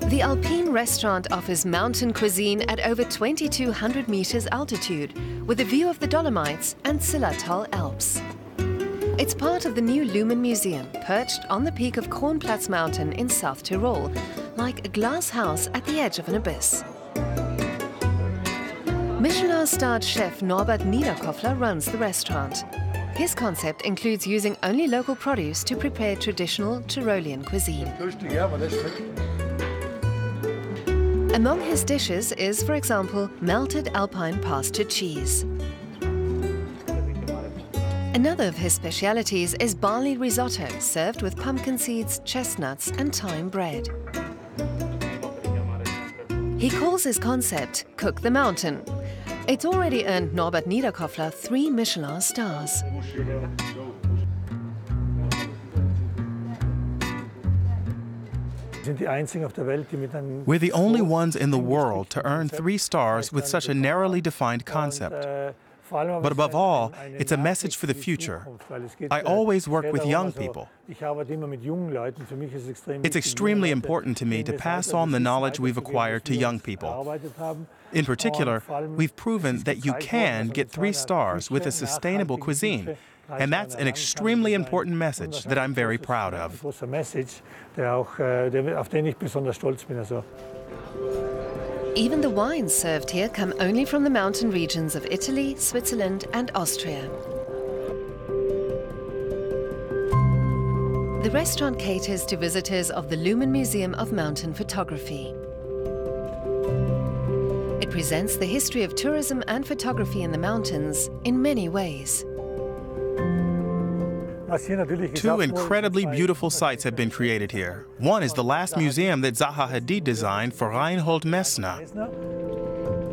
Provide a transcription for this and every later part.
The Alpine restaurant offers mountain cuisine at over 2,200 meters altitude, with a view of the Dolomites and South Alps. It's part of the new Lumen museum, perched on the peak of Kronplatz mountain in South Tyrol, like a glass house at the edge of an abyss. Michelin-starred chef Norbert Niederkofler runs the restaurant. His concept includes using only local produce to prepare traditional Tyrolean cuisine. Among his dishes is, for example, melted Alpine pasture cheese. Another of his specialities is barley risotto, served with pumpkin seeds, chestnuts and thyme bread. He calls his concept "Cook the Mountain." It's already earned Norbert Niederkofler 3 Michelin stars. We're the only ones in the world to earn 3 stars with such a narrowly defined concept. But above all, it's a message for the future. I always work with young people. It's extremely important to me to pass on the knowledge we've acquired to young people. In particular, we've proven that you can get 3 stars with a sustainable cuisine. And that's an extremely important message that I'm very proud of. Even the wines served here come only from the mountain regions of Italy, Switzerland and Austria. The restaurant caters to visitors of the Lumen Museum of Mountain Photography. It presents the history of tourism and photography in the mountains in many ways. 2 incredibly beautiful sites have been created here. One is the last museum that Zaha Hadid designed for Reinhold Messner.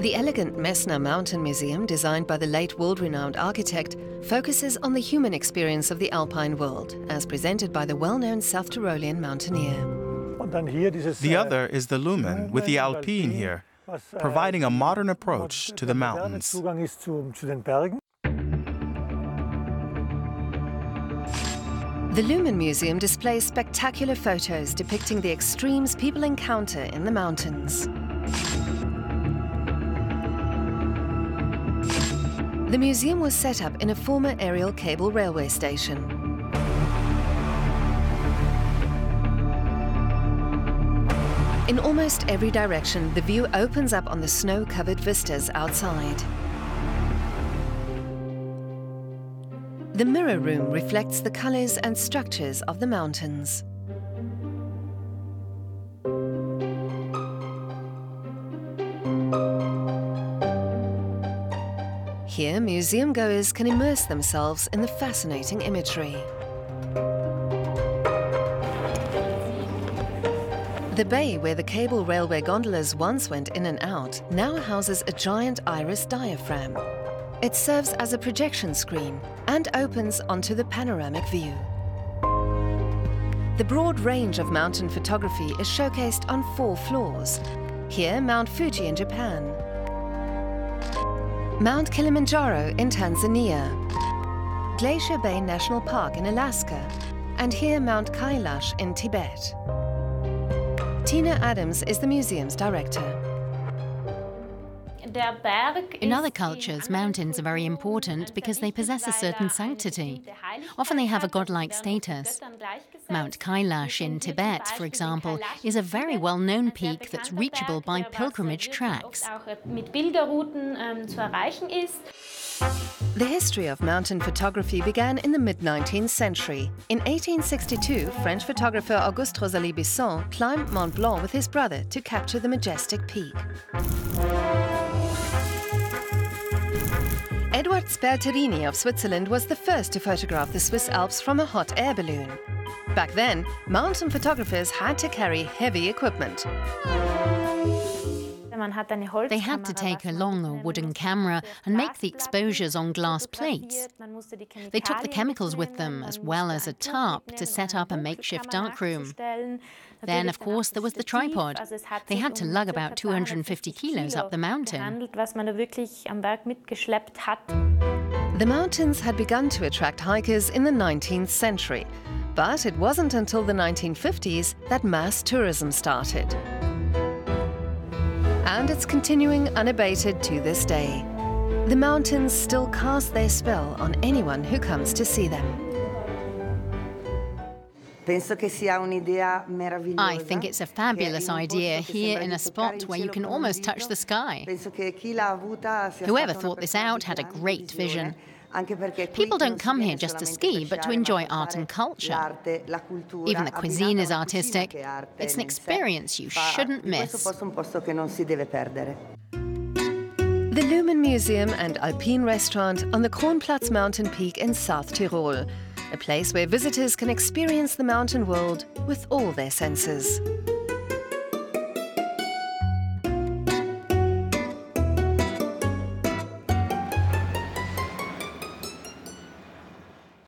The elegant Messner Mountain Museum, designed by the late world-renowned architect, focuses on the human experience of the Alpine world, as presented by the well-known South Tyrolean mountaineer. The other is the Lumen, with the Alpine here, providing a modern approach to the mountains. The Lumen Museum displays spectacular photos depicting the extremes people encounter in the mountains. The museum was set up in a former aerial cable railway station. In almost every direction, the view opens up on the snow-covered vistas outside. The mirror room reflects the colors and structures of the mountains. Here, museum goers can immerse themselves in the fascinating imagery. The bay where the cable railway gondolas once went in and out now houses a giant iris diaphragm. It serves as a projection screen and opens onto the panoramic view. The broad range of mountain photography is showcased on 4 floors. Here, Mount Fuji in Japan, Mount Kilimanjaro in Tanzania, Glacier Bay National Park in Alaska, and here Mount Kailash in Tibet. Tina Adams is the museum's director. In other cultures, mountains are very important because they possess a certain sanctity. Often they have a godlike status. Mount Kailash in Tibet, for example, is a very well-known peak that's reachable by pilgrimage tracks. The history of mountain photography began in the mid-19th century. In 1862, French photographer Auguste Rosalie Bisson climbed Mont Blanc with his brother to capture the majestic peak. Edward Sperterini of Switzerland was the first to photograph the Swiss Alps from a hot air balloon. Back then, mountain photographers had to carry heavy equipment. They had to take along a wooden camera and make the exposures on glass plates. They took the chemicals with them, as well as a tarp to set up a makeshift darkroom. Then, of course, there was the tripod. They had to lug about 250 kilos up the mountain. The mountains had begun to attract hikers in the 19th century, but it wasn't until the 1950s that mass tourism started. And it's continuing unabated to this day. The mountains still cast their spell on anyone who comes to see them. I think it's a fabulous idea here in a spot where you can almost touch the sky. Whoever thought this out had a great vision. People don't come here just to ski, but to enjoy art and culture. Even the cuisine is artistic. It's an experience you shouldn't miss. The Lumen Museum and Alpine restaurant on the Kronplatz mountain peak in South Tyrol, a place where visitors can experience the mountain world with all their senses.